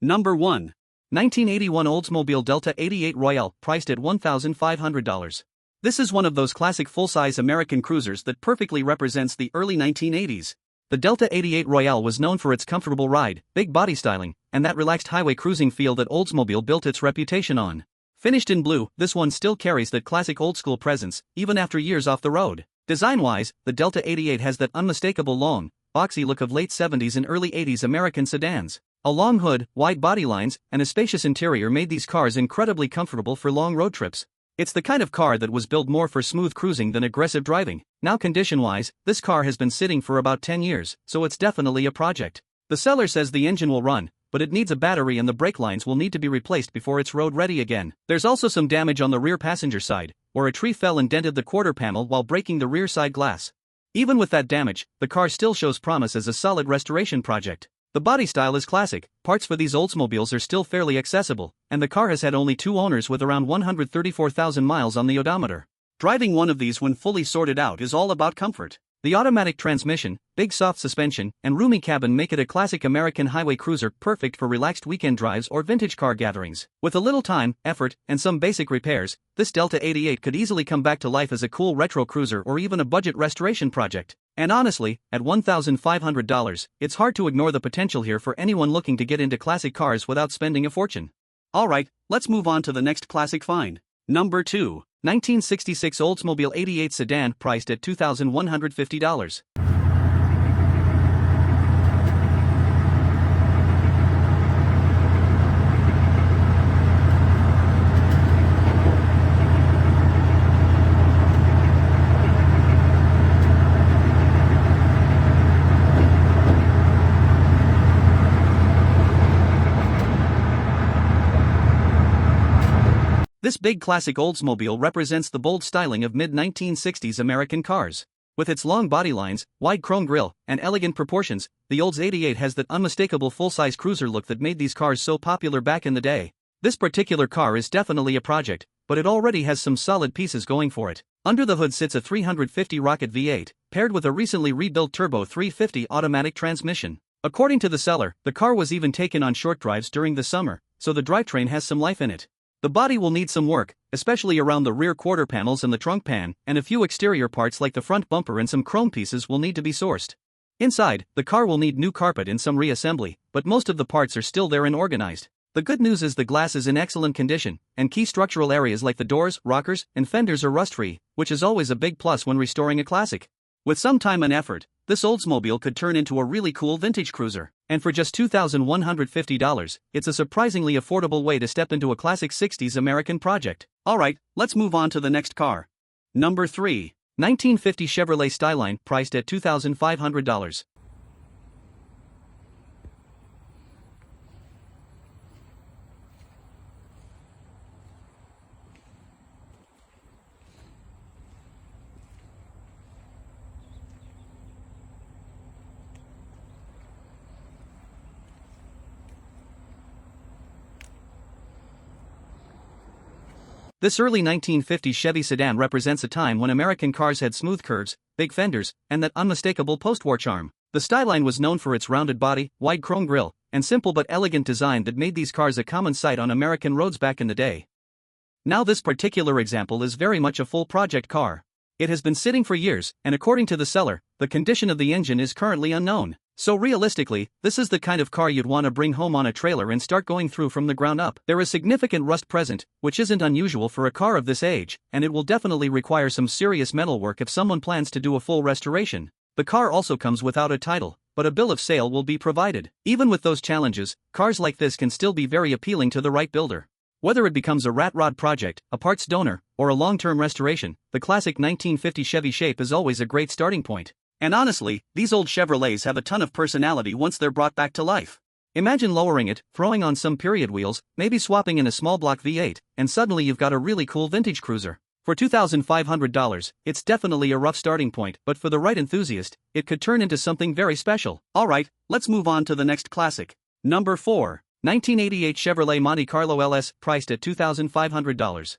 Number 1. 1981 Oldsmobile Delta 88 Royale, priced at $1,500. This is one of those classic full-size American cruisers that perfectly represents the early 1980s. The Delta 88 Royale was known for its comfortable ride, big body styling, and that relaxed highway cruising feel that Oldsmobile built its reputation on. Finished in blue, this one still carries that classic old-school presence, even after years off the road. Design-wise, the Delta 88 has that unmistakable long, boxy look of late 70s and early 80s American sedans. A long hood, wide body lines, and a spacious interior made these cars incredibly comfortable for long road trips. It's the kind of car that was built more for smooth cruising than aggressive driving. Now condition-wise, this car has been sitting for about 10 years, so it's definitely a project. The seller says the engine will run, but it needs a battery and the brake lines will need to be replaced before it's road ready again. There's also some damage on the rear passenger side, where a tree fell and dented the quarter panel while breaking the rear side glass. Even with that damage, the car still shows promise as a solid restoration project. The body style is classic, parts for these Oldsmobiles are still fairly accessible, and the car has had only 2 owners with around 134,000 miles on the odometer. Driving one of these when fully sorted out is all about comfort. The automatic transmission, big soft suspension, and roomy cabin make it a classic American highway cruiser perfect for relaxed weekend drives or vintage car gatherings. With a little time, effort, and some basic repairs, this Delta 88 could easily come back to life as a cool retro cruiser or even a budget restoration project. And honestly, at $1,500, it's hard to ignore the potential here for anyone looking to get into classic cars without spending a fortune. Alright, let's move on to the next classic find. Number 2. 1966 Oldsmobile 88 Sedan, priced at $2,150. This big classic Oldsmobile represents the bold styling of mid-1960s American cars. With its long body lines, wide chrome grille, and elegant proportions, the Olds 88 has that unmistakable full-size cruiser look that made these cars so popular back in the day. This particular car is definitely a project, but it already has some solid pieces going for it. Under the hood sits a 350 rocket V8, paired with a recently rebuilt turbo 350 automatic transmission. According to the seller, the car was even taken on short drives during the summer, so the drivetrain has some life in it. The body will need some work, especially around the rear quarter panels and the trunk pan, and a few exterior parts like the front bumper and some chrome pieces will need to be sourced. Inside, the car will need new carpet and some reassembly, but most of the parts are still there and organized. The good news is the glass is in excellent condition, and key structural areas like the doors, rockers, and fenders are rust-free, which is always a big plus when restoring a classic. With some time and effort, this Oldsmobile could turn into a really cool vintage cruiser. And for just $2,150, it's a surprisingly affordable way to step into a classic 60s American project. Alright, let's move on to the next car. Number 3. 1950 Chevrolet Styleline, priced at $2,500. This early 1950s Chevy sedan represents a time when American cars had smooth curves, big fenders, and that unmistakable post-war charm. The Styleline was known for its rounded body, wide chrome grille, and simple but elegant design that made these cars a common sight on American roads back in the day. Now this particular example is very much a full project car. It has been sitting for years, and according to the seller, the condition of the engine is currently unknown. So realistically, this is the kind of car you'd want to bring home on a trailer and start going through from the ground up. There is significant rust present, which isn't unusual for a car of this age, and it will definitely require some serious metal work if someone plans to do a full restoration. The car also comes without a title, but a bill of sale will be provided. Even with those challenges, cars like this can still be very appealing to the right builder. Whether it becomes a rat rod project, a parts donor, or a long-term restoration, the classic 1950 Chevy shape is always a great starting point. And honestly, these old Chevrolets have a ton of personality once they're brought back to life. Imagine lowering it, throwing on some period wheels, maybe swapping in a small block V8, and suddenly you've got a really cool vintage cruiser. For $2,500, it's definitely a rough starting point, but for the right enthusiast, it could turn into something very special. Alright, let's move on to the next classic. Number 4. 1988 Chevrolet Monte Carlo LS, priced at $2,500.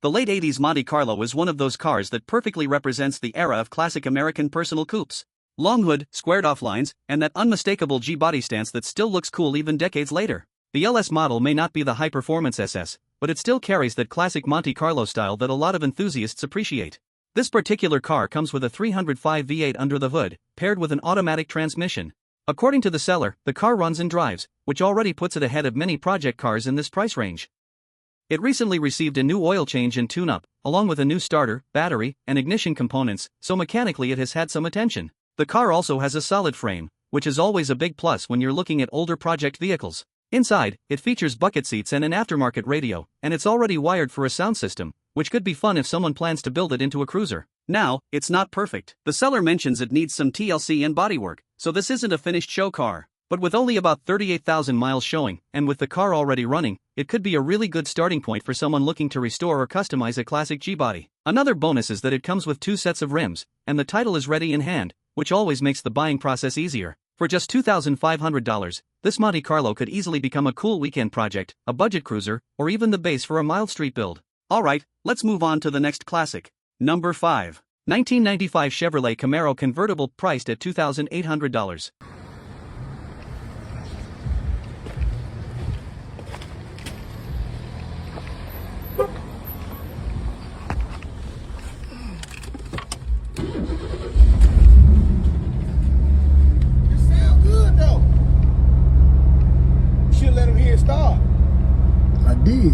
The late 80s Monte Carlo is one of those cars that perfectly represents the era of classic American personal coupes. Long hood, squared-off lines, and that unmistakable G-body stance that still looks cool even decades later. The LS model may not be the high-performance SS, but it still carries that classic Monte Carlo style that a lot of enthusiasts appreciate. This particular car comes with a 305 V8 under the hood, paired with an automatic transmission. According to the seller, the car runs and drives, which already puts it ahead of many project cars in this price range. It recently received a new oil change and tune-up, along with a new starter, battery, and ignition components, so mechanically it has had some attention. The car also has a solid frame, which is always a big plus when you're looking at older project vehicles. Inside, it features bucket seats and an aftermarket radio, and it's already wired for a sound system, which could be fun if someone plans to build it into a cruiser. Now, it's not perfect. The seller mentions it needs some TLC and bodywork, so this isn't a finished show car. But with only about 38,000 miles showing, and with the car already running, it could be a really good starting point for someone looking to restore or customize a classic G-body. Another bonus is that it comes with 2 sets of rims, and the title is ready in hand, which always makes the buying process easier. For just $2,500, this Monte Carlo could easily become a cool weekend project, a budget cruiser, or even the base for a mild street build. Alright, let's move on to the next classic. Number 5. 1995 Chevrolet Camaro convertible priced at $2,800. Start. I did.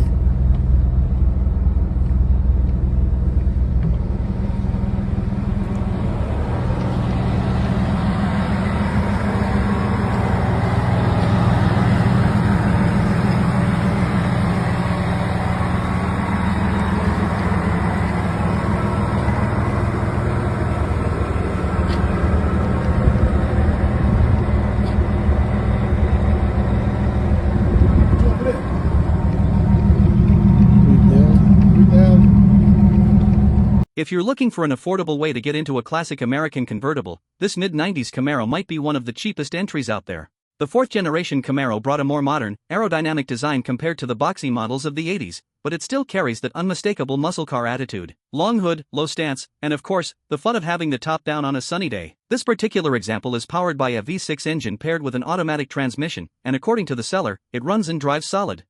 If you're looking for an affordable way to get into a classic American convertible, this mid-90s Camaro might be one of the cheapest entries out there. The 4th-generation Camaro brought a more modern, aerodynamic design compared to the boxy models of the 80s, but it still carries that unmistakable muscle car attitude. Long hood, low stance, and of course, the fun of having the top down on a sunny day. This particular example is powered by a V6 engine paired with an automatic transmission, and according to the seller, it runs and drives solid.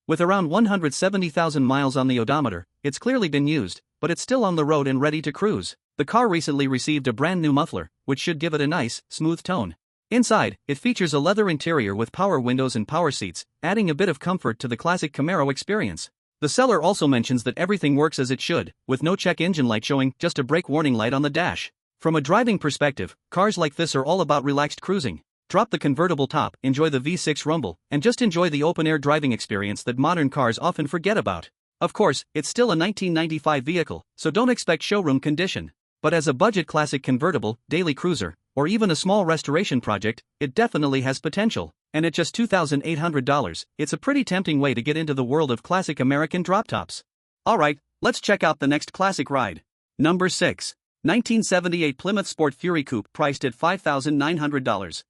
With around 170,000 miles on the odometer, it's clearly been used, but it's still on the road and ready to cruise. The car recently received a brand new muffler, which should give it a nice, smooth tone. Inside, it features a leather interior with power windows and power seats, adding a bit of comfort to the classic Camaro experience. The seller also mentions that everything works as it should, with no check engine light showing, just a brake warning light on the dash. From a driving perspective, cars like this are all about relaxed cruising. Drop the convertible top, enjoy the V6 rumble, and just enjoy the open-air driving experience that modern cars often forget about. Of course, it's still a 1995 vehicle, so don't expect showroom condition. But as a budget classic convertible, daily cruiser, or even a small restoration project, it definitely has potential. And at just $2,800, it's a pretty tempting way to get into the world of classic American drop-tops. Alright, let's check out the next classic ride. Number 6. 1978 Plymouth Sport Fury Coupe priced at $5,900.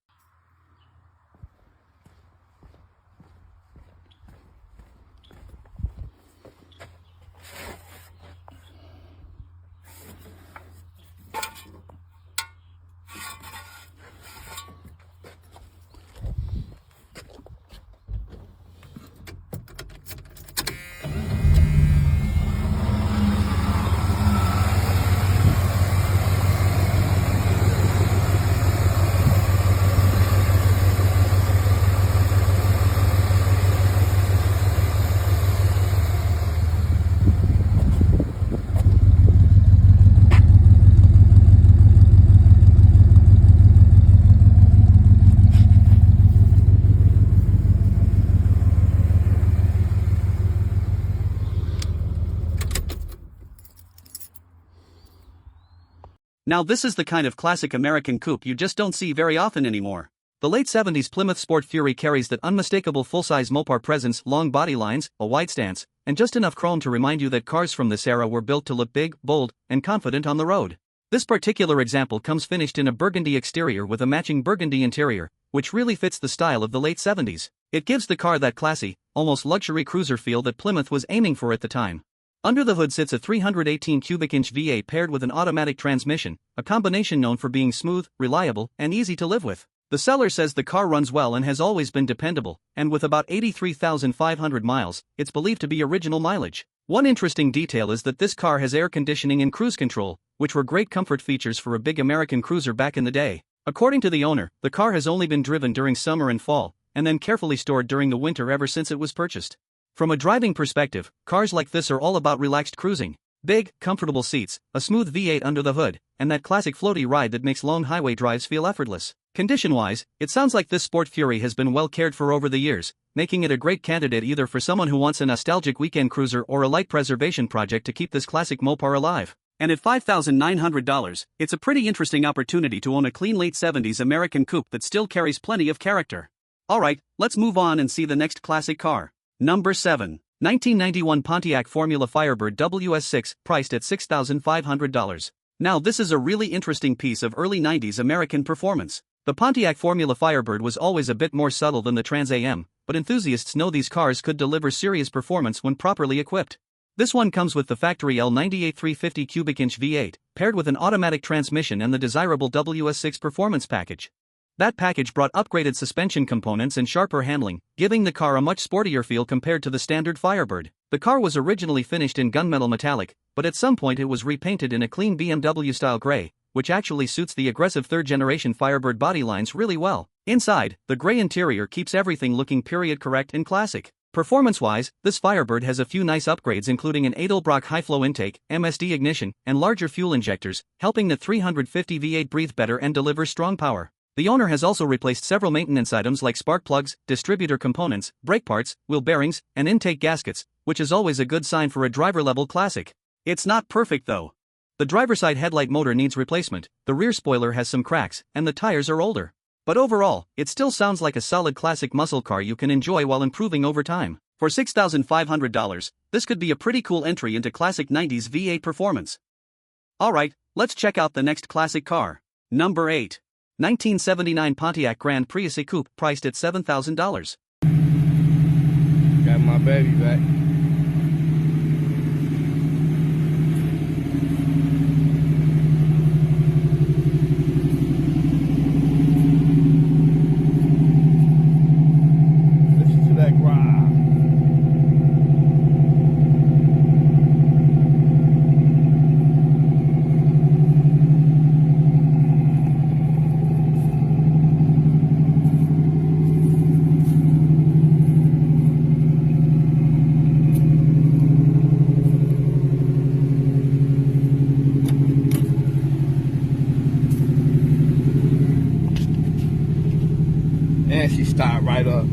Now this is the kind of classic American coupe you just don't see very often anymore. The late 70s Plymouth Sport Fury carries that unmistakable full-size Mopar presence, long body lines, a wide stance, and just enough chrome to remind you that cars from this era were built to look big, bold, and confident on the road. This particular example comes finished in a burgundy exterior with a matching burgundy interior, which really fits the style of the late 70s. It gives the car that classy, almost luxury cruiser feel that Plymouth was aiming for at the time. Under the hood sits a 318 cubic inch V8 paired with an automatic transmission, a combination known for being smooth, reliable, and easy to live with. The seller says the car runs well and has always been dependable, and with about 83,500 miles, it's believed to be original mileage. One interesting detail is that this car has air conditioning and cruise control, which were great comfort features for a big American cruiser back in the day. According to the owner, the car has only been driven during summer and fall, and then carefully stored during the winter ever since it was purchased. From a driving perspective, cars like this are all about relaxed cruising. Big, comfortable seats, a smooth V8 under the hood, and that classic floaty ride that makes long highway drives feel effortless. Condition-wise, it sounds like this Sport Fury has been well cared for over the years, making it a great candidate either for someone who wants a nostalgic weekend cruiser or a light preservation project to keep this classic Mopar alive. And at $5,900, it's a pretty interesting opportunity to own a clean late 70s American coupe that still carries plenty of character. Alright, let's move on and see the next classic car. Number 7. 1991 Pontiac Formula Firebird WS6, priced at $6,500. Now this is a really interesting piece of early 90s American performance. The Pontiac Formula Firebird was always a bit more subtle than the Trans Am, but enthusiasts know these cars could deliver serious performance when properly equipped. This one comes with the factory L98 350 cubic inch V8, paired with an automatic transmission and the desirable WS6 performance package. That package brought upgraded suspension components and sharper handling, giving the car a much sportier feel compared to the standard Firebird. The car was originally finished in gunmetal metallic, but at some point it was repainted in a clean BMW-style gray, which actually suits the aggressive third-generation Firebird body lines really well. Inside, the gray interior keeps everything looking period-correct and classic. Performance-wise, this Firebird has a few nice upgrades including an Edelbrock high-flow intake, MSD ignition, and larger fuel injectors, helping the 350 V8 breathe better and deliver strong power. The owner has also replaced several maintenance items like spark plugs, distributor components, brake parts, wheel bearings, and intake gaskets, which is always a good sign for a driver-level classic. It's not perfect though. The driver's side headlight motor needs replacement, the rear spoiler has some cracks, and the tires are older. But overall, it still sounds like a solid classic muscle car you can enjoy while improving over time. For $6,500, this could be a pretty cool entry into classic 90s V8 performance. Alright, let's check out the next classic car. Number 8. 1979 Pontiac Grand Prix Coupe, priced at $7,000. Got my baby back. Listen to that grind. And she started right up.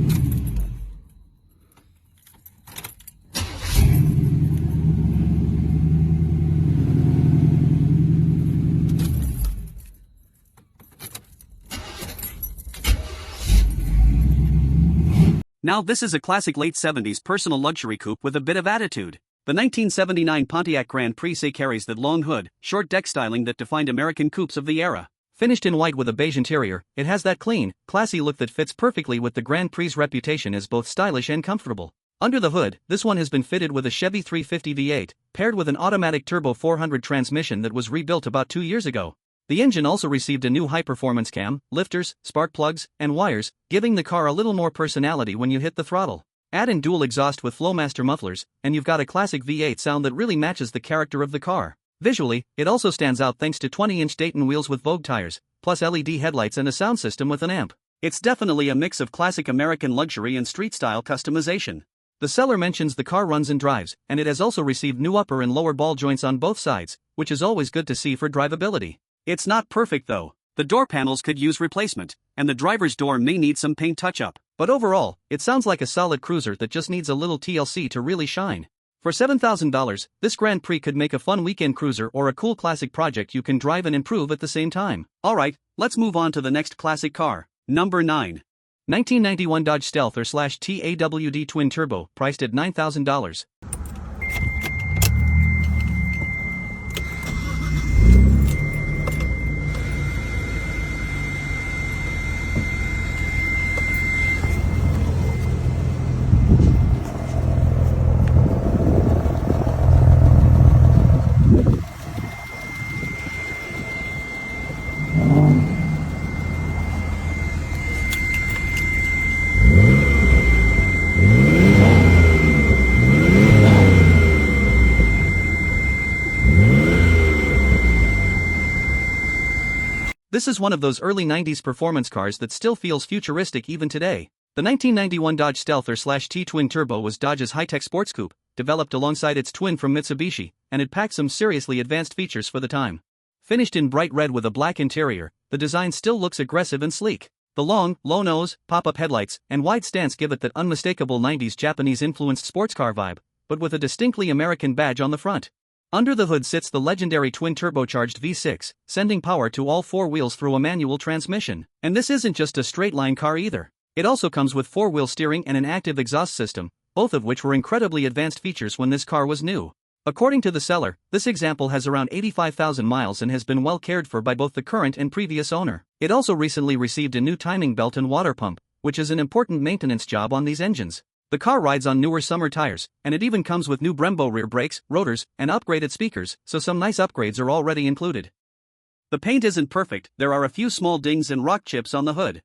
Now this is a classic late 70s personal luxury coupe with a bit of attitude. The 1979 Pontiac Grand Prix carries that long hood, short deck styling that defined American coupes of the era. Finished in white with a beige interior, it has that clean, classy look that fits perfectly with the Grand Prix' reputation as both stylish and comfortable. Under the hood, this one has been fitted with a Chevy 350 V8, paired with an automatic turbo 400 transmission that was rebuilt about 2 years ago. The engine also received a new high-performance cam, lifters, spark plugs, and wires, giving the car a little more personality when you hit the throttle. Add in dual exhaust with Flowmaster mufflers, and you've got a classic V8 sound that really matches the character of the car. Visually, it also stands out thanks to 20-inch Dayton wheels with Vogue tires, plus LED headlights and a sound system with an amp. It's definitely a mix of classic American luxury and street-style customization. The seller mentions the car runs and drives, and it has also received new upper and lower ball joints on both sides, which is always good to see for drivability. It's not perfect though. The door panels could use replacement, and the driver's door may need some paint touch-up. But overall, it sounds like a solid cruiser that just needs a little TLC to really shine. For $7,000, this Grand Prix could make a fun weekend cruiser or a cool classic project you can drive and improve at the same time. Alright, let's move on to the next classic car. Number 9. 1991 Dodge Stealth or TAWD Twin Turbo, priced at $9,000. This is one of those early 90s performance cars that still feels futuristic even today. The 1991 Dodge Stealther/T twin turbo was Dodge's high-tech sports coupe, developed alongside its twin from Mitsubishi, and it packed some seriously advanced features for the time. Finished in bright red with a black interior, the design still looks aggressive and sleek. The long, low nose, pop-up headlights, and wide stance give it that unmistakable 90s Japanese-influenced sports car vibe, but with a distinctly American badge on the front. Under the hood sits the legendary twin-turbocharged V6, sending power to all four wheels through a manual transmission. And this isn't just a straight-line car either. It also comes with four-wheel steering and an active exhaust system, both of which were incredibly advanced features when this car was new. According to the seller, this example has around 85,000 miles and has been well cared for by both the current and previous owner. It also recently received a new timing belt and water pump, which is an important maintenance job on these engines. The car rides on newer summer tires, and it even comes with new Brembo rear brakes, rotors, and upgraded speakers, so some nice upgrades are already included. The paint isn't perfect, there are a few small dings and rock chips on the hood.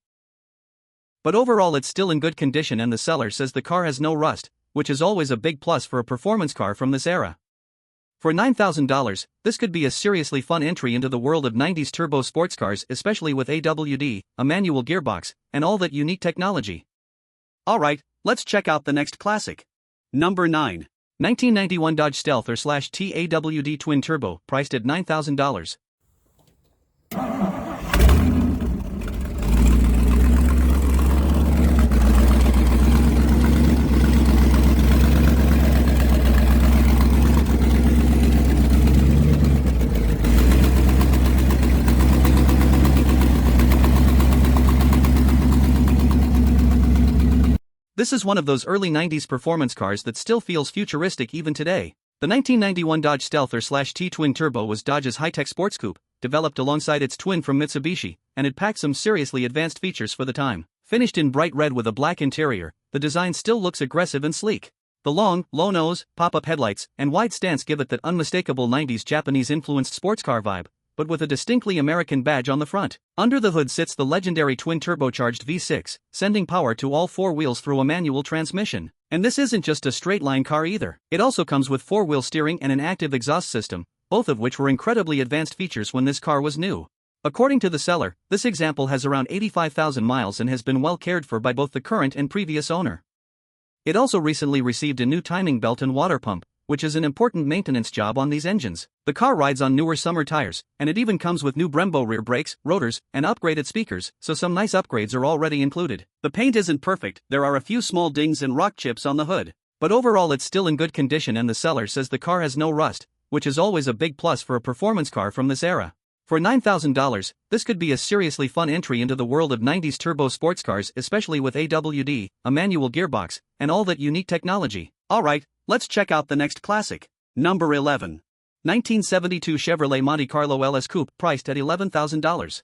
But overall it's still in good condition, and the seller says the car has no rust, which is always a big plus for a performance car from this era. For $9,000, this could be a seriously fun entry into the world of 90s turbo sports cars, especially with AWD, a manual gearbox, and all that unique technology. Alright, let's check out the next classic. Number 9. 1991 Dodge Stealther/T AWD Twin Turbo, priced at $9,000. This is one of those early 90s performance cars that still feels futuristic even today. The 1991 Dodge Stealther/T twin turbo was Dodge's high-tech sports coupe, developed alongside its twin from Mitsubishi, and it packed some seriously advanced features for the time. Finished in bright red with a black interior, the design still looks aggressive and sleek. The long, low nose, pop-up headlights, and wide stance give it that unmistakable 90s Japanese-influenced sports car vibe, but with a distinctly American badge on the front. Under the hood sits the legendary twin-turbocharged V6, sending power to all four wheels through a manual transmission. And this isn't just a straight-line car either. It also comes with four-wheel steering and an active exhaust system, both of which were incredibly advanced features when this car was new. According to the seller, this example has around 85,000 miles and has been well cared for by both the current and previous owner. It also recently received a new timing belt and water pump, which is an important maintenance job on these engines. The car rides on newer summer tires, and it even comes with new Brembo rear brakes, rotors, and upgraded speakers, so some nice upgrades are already included. The paint isn't perfect, there are a few small dings and rock chips on the hood. But overall it's still in good condition, and the seller says the car has no rust, which is always a big plus for a performance car from this era. For $9,000, this could be a seriously fun entry into the world of 90s turbo sports cars, especially with AWD, a manual gearbox, and all that unique technology. Alright, let's check out the next classic. Number 11. 1972 Chevrolet Monte Carlo LS Coupe, priced at $11,000.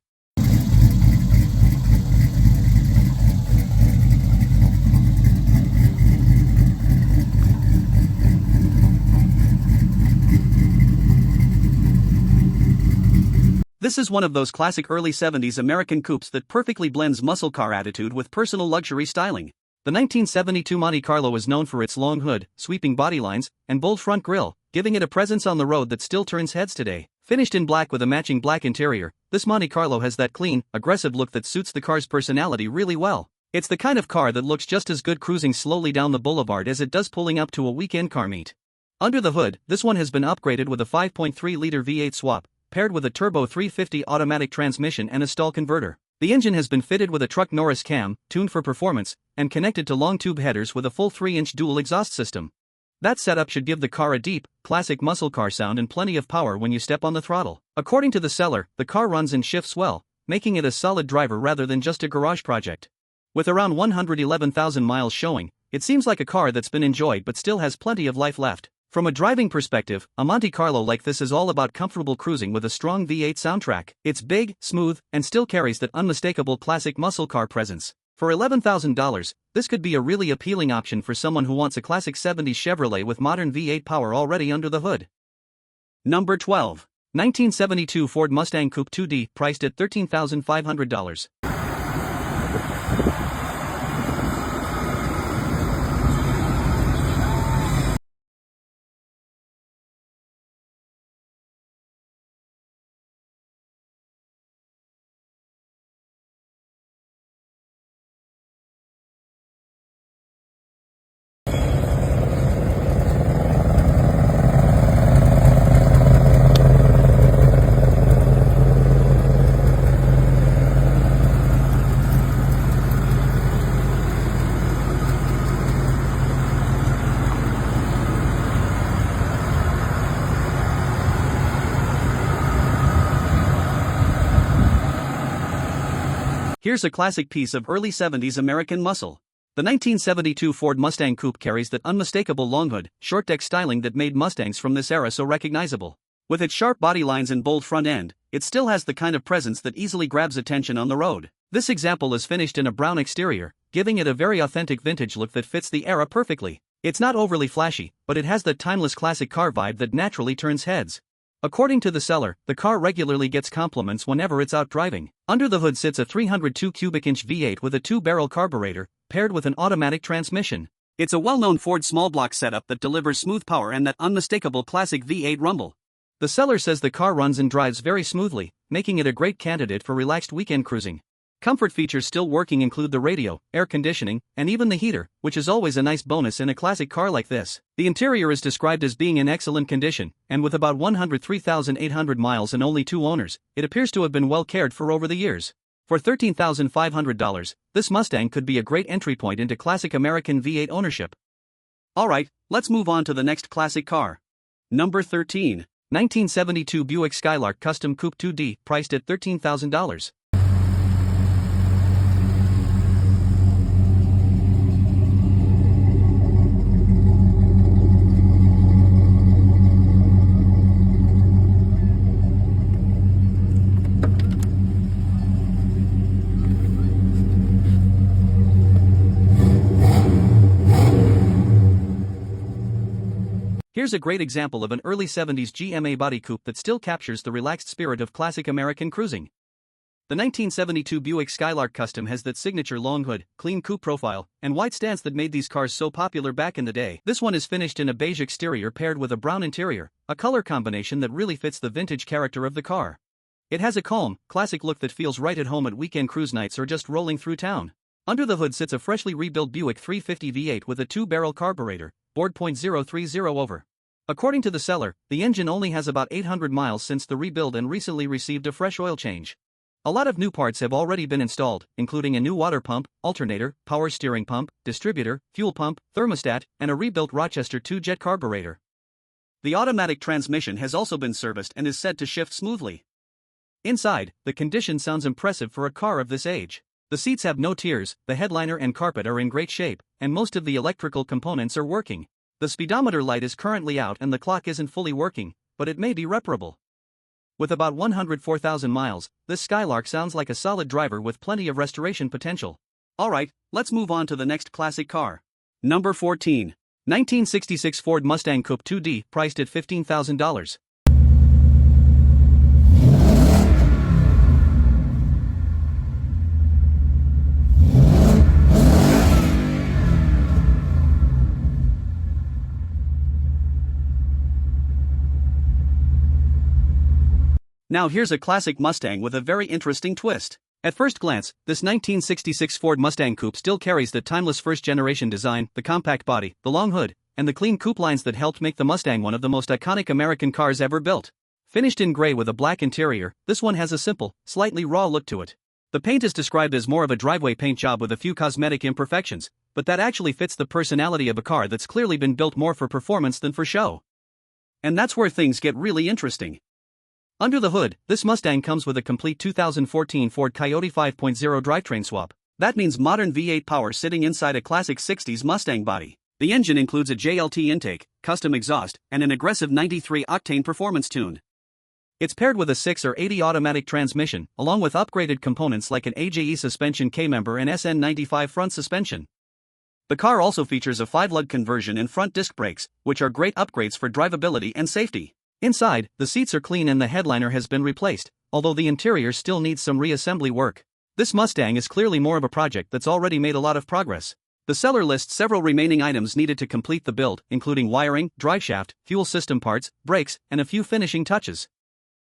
This is one of those classic early 70s American coupes that perfectly blends muscle car attitude with personal luxury styling. The 1972 Monte Carlo is known for its long hood, sweeping bodylines, and bold front grille, giving it a presence on the road that still turns heads today. Finished in black with a matching black interior, this Monte Carlo has that clean, aggressive look that suits the car's personality really well. It's the kind of car that looks just as good cruising slowly down the boulevard as it does pulling up to a weekend car meet. Under the hood, this one has been upgraded with a 5.3-liter V8 swap, paired with a turbo 350 automatic transmission and a stall converter. The engine has been fitted with a truck Norris cam, tuned for performance, and connected to long tube headers with a full 3-inch dual exhaust system. That setup should give the car a deep, classic muscle car sound and plenty of power when you step on the throttle. According to the seller, the car runs and shifts well, making it a solid driver rather than just a garage project. With around 111,000 miles showing, it seems like a car that's been enjoyed but still has plenty of life left. From a driving perspective, a Monte Carlo like this is all about comfortable cruising with a strong V8 soundtrack. It's big, smooth, and still carries that unmistakable classic muscle car presence. For $11,000, this could be a really appealing option for someone who wants a classic 70s Chevrolet with modern V8 power already under the hood. Number 12. 1972 Ford Mustang Coupe 2D, priced at $13,500. Here's a classic piece of early 70s American muscle. The 1972 Ford Mustang Coupe carries that unmistakable long hood, short deck styling that made Mustangs from this era so recognizable. With its sharp body lines and bold front end, it still has the kind of presence that easily grabs attention on the road. This example is finished in a brown exterior, giving it a very authentic vintage look that fits the era perfectly. It's not overly flashy, but it has that timeless classic car vibe that naturally turns heads. According to the seller, the car regularly gets compliments whenever it's out driving. Under the hood sits a 302 cubic inch V8 with a 2-barrel carburetor, paired with an automatic transmission. It's a well-known Ford small block setup that delivers smooth power and that unmistakable classic V8 rumble. The seller says the car runs and drives very smoothly, making it a great candidate for relaxed weekend cruising. Comfort features still working include the radio, air conditioning, and even the heater, which is always a nice bonus in a classic car like this. The interior is described as being in excellent condition, and with about 103,800 miles and only 2 owners, it appears to have been well cared for over the years. For $13,500, this Mustang could be a great entry point into classic American V8 ownership. Alright, let's move on to the next classic car. Number 13. 1972 Buick Skylark Custom Coupe 2D, priced at $13,000. Here's a great example of an early 70s GMA body coupe that still captures the relaxed spirit of classic American cruising. The 1972 Buick Skylark Custom has that signature long hood, clean coupe profile, and wide stance that made these cars so popular back in the day. This one is finished in a beige exterior paired with a brown interior, a color combination that really fits the vintage character of the car. It has a calm, classic look that feels right at home at weekend cruise nights or just rolling through town. Under the hood sits a freshly rebuilt Buick 350 V8 with a 2-barrel carburetor, bored .030 over. According to the seller, the engine only has about 800 miles since the rebuild and recently received a fresh oil change. A lot of new parts have already been installed, including a new water pump, alternator, power steering pump, distributor, fuel pump, thermostat, and a rebuilt Rochester 2-jet carburetor. The automatic transmission has also been serviced and is set to shift smoothly. Inside, the condition sounds impressive for a car of this age. The seats have no tears, the headliner and carpet are in great shape, and most of the electrical components are working. The speedometer light is currently out and the clock isn't fully working, but it may be reparable. With about 104,000 miles, this Skylark sounds like a solid driver with plenty of restoration potential. Alright, let's move on to the next classic car. Number 14. 1966 Ford Mustang Coupe 2D, priced at $15,000. Now here's a classic Mustang with a very interesting twist. At first glance, this 1966 Ford Mustang Coupe still carries the timeless first-generation design, the compact body, the long hood, and the clean coupe lines that helped make the Mustang one of the most iconic American cars ever built. Finished in gray with a black interior, this one has a simple, slightly raw look to it. The paint is described as more of a driveway paint job with a few cosmetic imperfections, but that actually fits the personality of a car that's clearly been built more for performance than for show. And that's where things get really interesting. Under the hood, this Mustang comes with a complete 2014 Ford Coyote 5.0 drivetrain swap. That means modern V8 power sitting inside a classic 60s Mustang body. The engine includes a JLT intake, custom exhaust, and an aggressive 93-octane performance tune. It's paired with a 6 or 80 automatic transmission, along with upgraded components like an AJE suspension K-member and SN95 front suspension. The car also features a 5-lug conversion and front disc brakes, which are great upgrades for drivability and safety. Inside, the seats are clean and the headliner has been replaced, although the interior still needs some reassembly work. This Mustang is clearly more of a project that's already made a lot of progress. The seller lists several remaining items needed to complete the build, including wiring, driveshaft, fuel system parts, brakes, and a few finishing touches.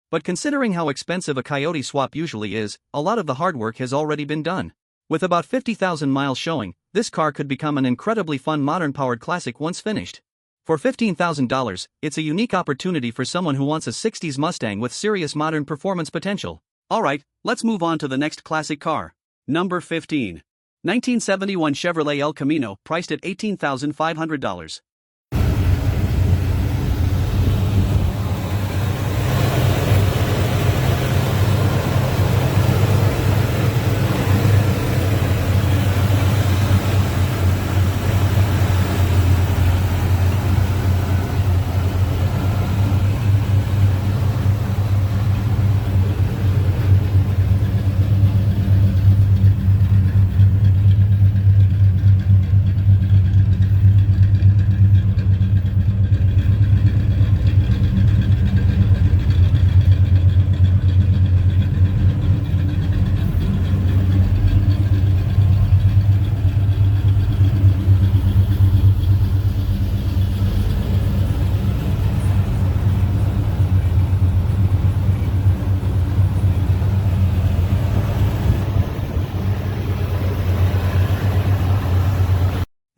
But considering how expensive a Coyote swap usually is, a lot of the hard work has already been done. With about 50,000 miles showing, this car could become an incredibly fun modern-powered classic once finished. For $15,000, it's a unique opportunity for someone who wants a 60s Mustang with serious modern performance potential. Alright, let's move on to the next classic car. Number 15. 1971 Chevrolet El Camino, priced at $18,500.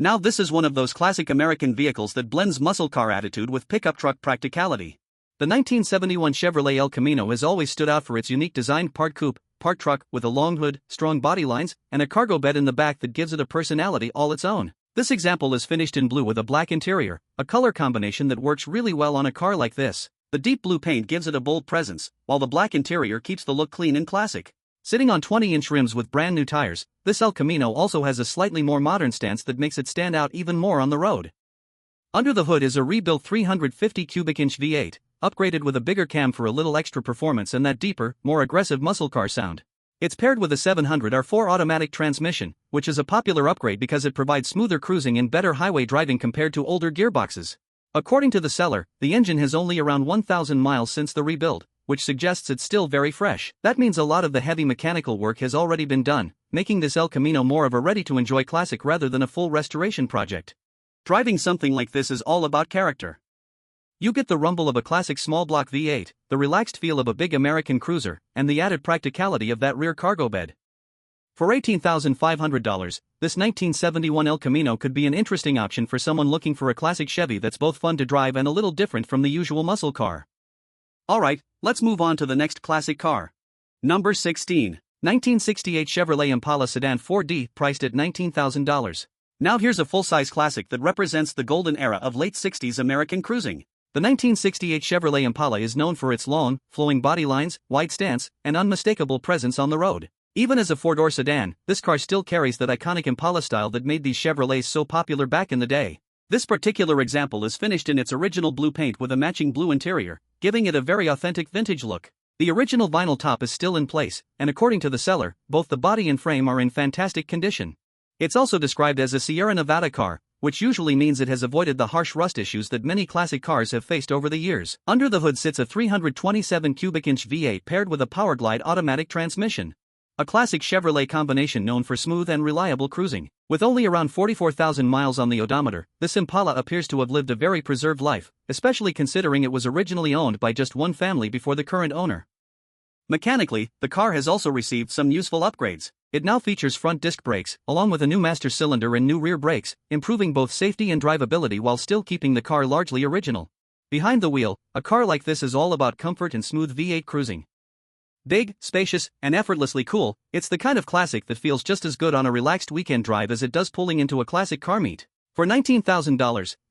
Now this is one of those classic American vehicles that blends muscle car attitude with pickup truck practicality. The 1971 Chevrolet El Camino has always stood out for its unique design, part coupe, part truck, with a long hood, strong body lines, and a cargo bed in the back that gives it a personality all its own. This example is finished in blue with a black interior, a color combination that works really well on a car like this. The deep blue paint gives it a bold presence, while the black interior keeps the look clean and classic. Sitting on 20-inch rims with brand new tires, this El Camino also has a slightly more modern stance that makes it stand out even more on the road. Under the hood is a rebuilt 350 cubic inch V8, upgraded with a bigger cam for a little extra performance and that deeper, more aggressive muscle car sound. It's paired with a 700R4 automatic transmission, which is a popular upgrade because it provides smoother cruising and better highway driving compared to older gearboxes. According to the seller, the engine has only around 1,000 miles since the rebuild, which suggests it's still very fresh. That means a lot of the heavy mechanical work has already been done, making this El Camino more of a ready-to-enjoy classic rather than a full restoration project. Driving something like this is all about character. You get the rumble of a classic small block V8, the relaxed feel of a big American cruiser, and the added practicality of that rear cargo bed. For $18,500, this 1971 El Camino could be an interesting option for someone looking for a classic Chevy that's both fun to drive and a little different from the usual muscle car. Alright, let's move on to the next classic car. Number 16. 1968 Chevrolet Impala Sedan 4D, priced at $19,000. Now here's a full-size classic that represents the golden era of late 60s American cruising. The 1968 Chevrolet Impala is known for its long, flowing body lines, wide stance, and unmistakable presence on the road. Even as a four-door sedan, this car still carries that iconic Impala style that made these Chevrolets so popular back in the day. This particular example is finished in its original blue paint with a matching blue interior, giving it a very authentic vintage look. The original vinyl top is still in place, and according to the seller, both the body and frame are in fantastic condition. It's also described as a Sierra Nevada car, which usually means it has avoided the harsh rust issues that many classic cars have faced over the years. Under the hood sits a 327 cubic inch V8 paired with a Powerglide automatic transmission. A classic Chevrolet combination known for smooth and reliable cruising. With only around 44,000 miles on the odometer, this Impala appears to have lived a very preserved life, especially considering it was originally owned by just one family before the current owner. Mechanically, the car has also received some useful upgrades. It now features front disc brakes, along with a new master cylinder and new rear brakes, improving both safety and drivability while still keeping the car largely original. Behind the wheel, a car like this is all about comfort and smooth V8 cruising. Big, spacious, and effortlessly cool, it's the kind of classic that feels just as good on a relaxed weekend drive as it does pulling into a classic car meet. For $19,000,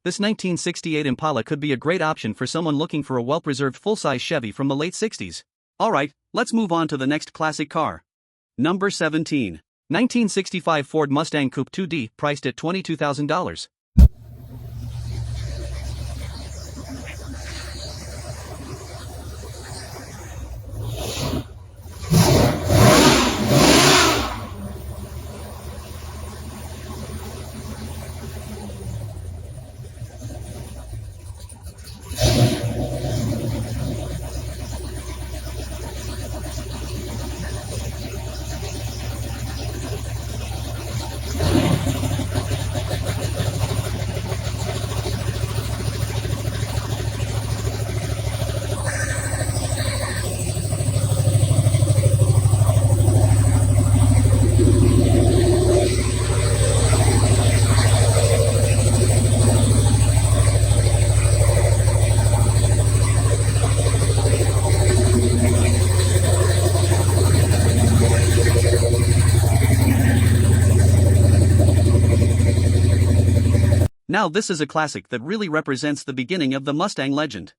this 1968 Impala could be a great option for someone looking for a well-preserved full-size Chevy from the late 60s. Alright, let's move on to the next classic car. Number 17. 1965 Ford Mustang Coupe 2D, priced at $22,000. Now this is a classic that really represents the beginning of the Mustang legend.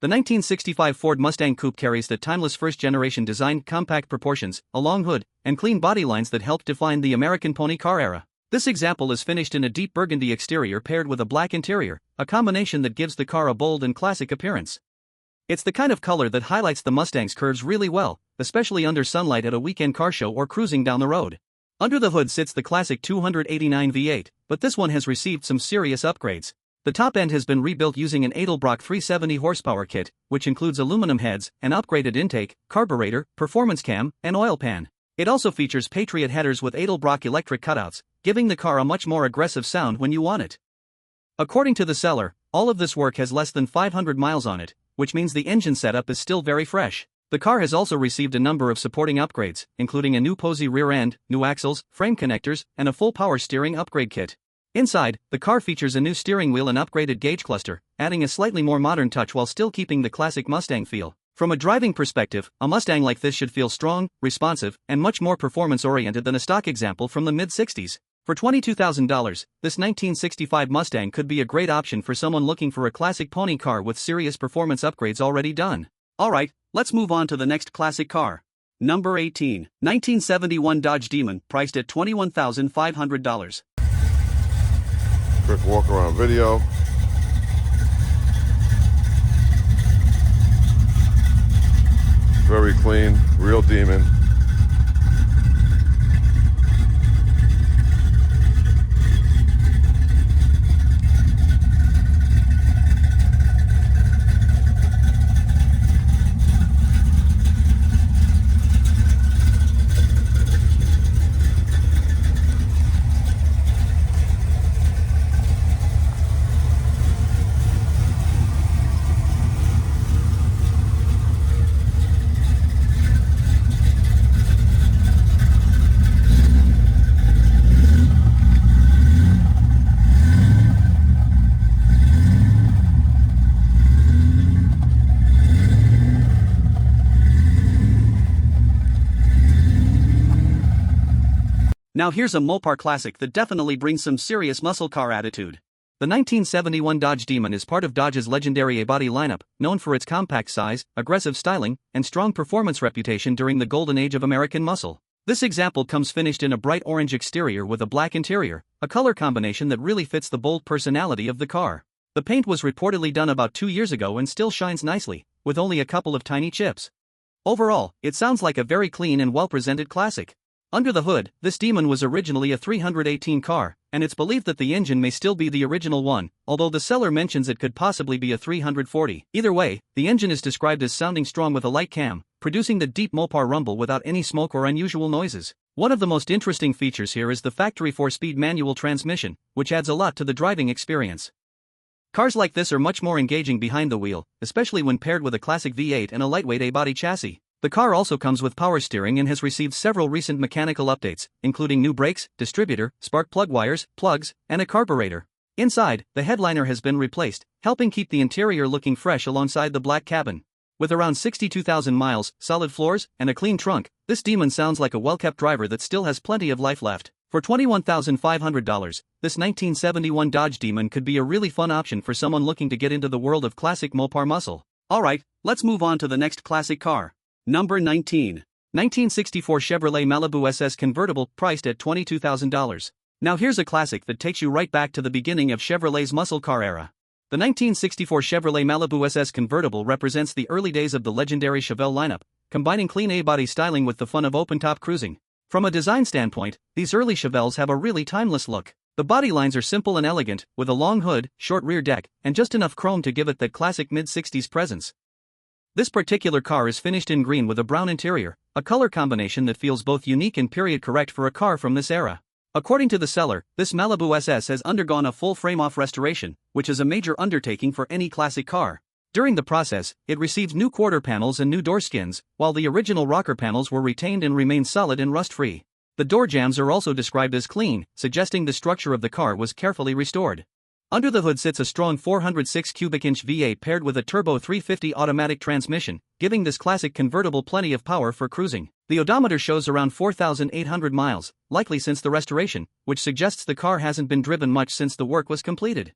The 1965 Ford Mustang Coupe carries the timeless first-generation design, compact proportions, a long hood, and clean body lines that helped define the American pony car era. This example is finished in a deep burgundy exterior paired with a black interior, a combination that gives the car a bold and classic appearance. It's the kind of color that highlights the Mustang's curves really well, especially under sunlight at a weekend car show or cruising down the road. Under the hood sits the classic 289 V8, but this one has received some serious upgrades. The top end has been rebuilt using an Edelbrock 370 horsepower kit, which includes aluminum heads, an upgraded intake, carburetor, performance cam, and oil pan. It also features Patriot headers with Edelbrock electric cutouts, giving the car a much more aggressive sound when you want it. According to the seller, all of this work has less than 500 miles on it, which means the engine setup is still very fresh. The car has also received a number of supporting upgrades, including a new Posey rear end, new axles, frame connectors, and a full power steering upgrade kit. Inside, the car features a new steering wheel and upgraded gauge cluster, adding a slightly more modern touch while still keeping the classic Mustang feel. From a driving perspective, a Mustang like this should feel strong, responsive, and much more performance-oriented than a stock example from the mid-60s. For $22,000, this 1965 Mustang could be a great option for someone looking for a classic pony car with serious performance upgrades already done. Alright, let's move on to the next classic car. Number 18, 1971 Dodge Demon, priced at $21,500. Quick walk around video. Very clean, real Demon. Now here's a Mopar classic that definitely brings some serious muscle car attitude. The 1971 Dodge Demon is part of Dodge's legendary A-body lineup, known for its compact size, aggressive styling, and strong performance reputation during the golden age of American muscle. This example comes finished in a bright orange exterior with a black interior, a color combination that really fits the bold personality of the car. The paint was reportedly done about 2 years ago and still shines nicely, with only a couple of tiny chips. Overall, it sounds like a very clean and well-presented classic. Under the hood, this Demon was originally a 318 car, and it's believed that the engine may still be the original one, although the seller mentions it could possibly be a 340. Either way, the engine is described as sounding strong with a light cam, producing the deep Mopar rumble without any smoke or unusual noises. One of the most interesting features here is the factory 4-speed manual transmission, which adds a lot to the driving experience. Cars like this are much more engaging behind the wheel, especially when paired with a classic V8 and a lightweight A-body chassis. The car also comes with power steering and has received several recent mechanical updates, including new brakes, distributor, spark plug wires, plugs, and a carburetor. Inside, the headliner has been replaced, helping keep the interior looking fresh alongside the black cabin. With around 62,000 miles, solid floors, and a clean trunk, this Demon sounds like a well-kept driver that still has plenty of life left. For $21,500, this 1971 Dodge Demon could be a really fun option for someone looking to get into the world of classic Mopar muscle. Alright, let's move on to the next classic car. Number 19. 1964 Chevrolet Malibu SS convertible, priced at $22,000. Now here's a classic that takes you right back to the beginning of Chevrolet's muscle car era. The 1964 Chevrolet Malibu SS convertible represents the early days of the legendary Chevelle lineup, combining clean A-body styling with the fun of open-top cruising. From a design standpoint, these early Chevelles have a really timeless look. The body lines are simple and elegant, with a long hood, short rear deck, and just enough chrome to give it that classic mid-60s presence. This particular car is finished in green with a brown interior, a color combination that feels both unique and period-correct for a car from this era. According to the seller, this Malibu SS has undergone a full frame-off restoration, which is a major undertaking for any classic car. During the process, it received new quarter panels and new door skins, while the original rocker panels were retained and remain solid and rust-free. The door jambs are also described as clean, suggesting the structure of the car was carefully restored. Under the hood sits a strong 406 cubic inch V8 paired with a turbo 350 automatic transmission, giving this classic convertible plenty of power for cruising. The odometer shows around 4,800 miles, likely since the restoration, which suggests the car hasn't been driven much since the work was completed.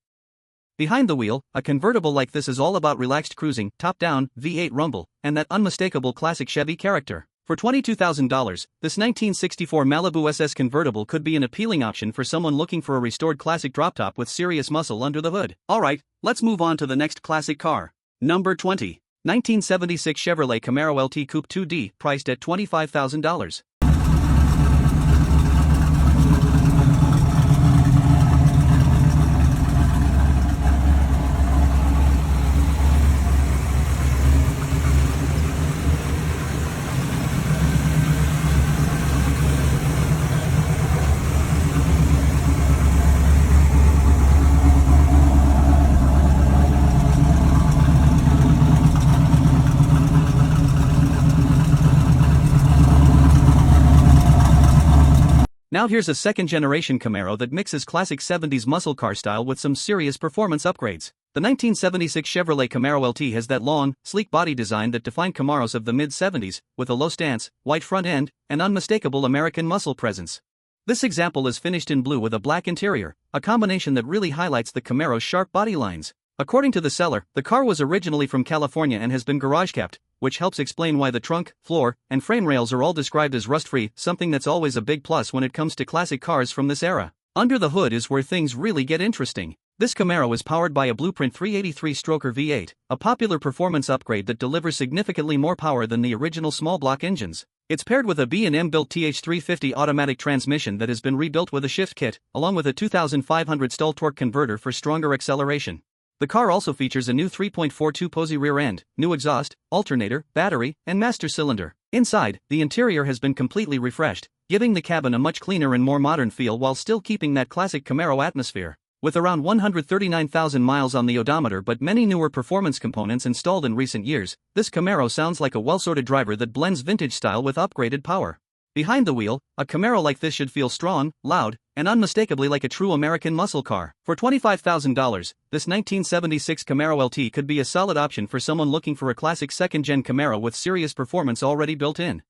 Behind the wheel, a convertible like this is all about relaxed cruising, top-down, V8 rumble, and that unmistakable classic Chevy character. For $22,000, this 1964 Malibu SS convertible could be an appealing option for someone looking for a restored classic drop-top with serious muscle under the hood. Alright, let's move on to the next classic car. Number 20. 1976 Chevrolet Camaro LT Coupe 2D, priced at $25,000. Now here's a second-generation Camaro that mixes classic 70s muscle car style with some serious performance upgrades. The 1976 Chevrolet Camaro LT has that long, sleek body design that defined Camaros of the mid-70s, with a low stance, wide front end, and unmistakable American muscle presence. This example is finished in blue with a black interior, a combination that really highlights the Camaro's sharp body lines. According to the seller, the car was originally from California and has been garage-kept, which helps explain why the trunk, floor, and frame rails are all described as rust-free, something that's always a big plus when it comes to classic cars from this era. Under the hood is where things really get interesting. This Camaro is powered by a Blueprint 383-stroker V8, a popular performance upgrade that delivers significantly more power than the original small-block engines. It's paired with a B&M built TH350 automatic transmission that has been rebuilt with a shift kit, along with a 2,500 stall torque converter for stronger acceleration. The car also features a new 3.42 Posey rear end, new exhaust, alternator, battery, and master cylinder. Inside, the interior has been completely refreshed, giving the cabin a much cleaner and more modern feel while still keeping that classic Camaro atmosphere. With around 139,000 miles on the odometer but many newer performance components installed in recent years, this Camaro sounds like a well-sorted driver that blends vintage style with upgraded power. Behind the wheel, a Camaro like this should feel strong, loud, and unmistakably like a true American muscle car. For $25,000, this 1976 Camaro LT could be a solid option for someone looking for a classic second-gen Camaro with serious performance already built in.